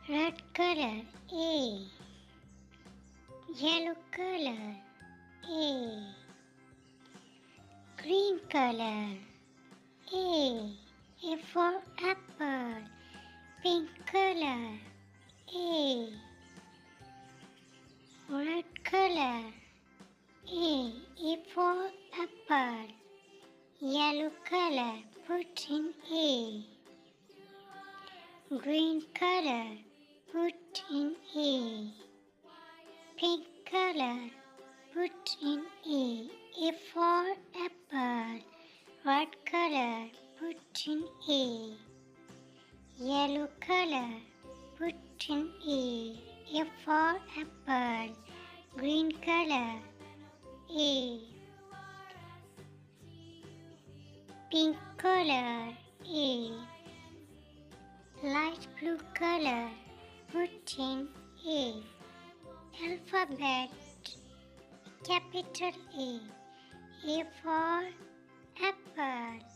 Red color A. Yellow color A. Green color A. A for apple. Pink color A. Red color A. A for apple. Yellow color put in A. Green color put in A. Pink color put in A. A for apple. Red color put in A. Yellow color put in A. A for apple. Green color A. Pink color A. Light blue color put in A. Alphabet capital A. A for apple.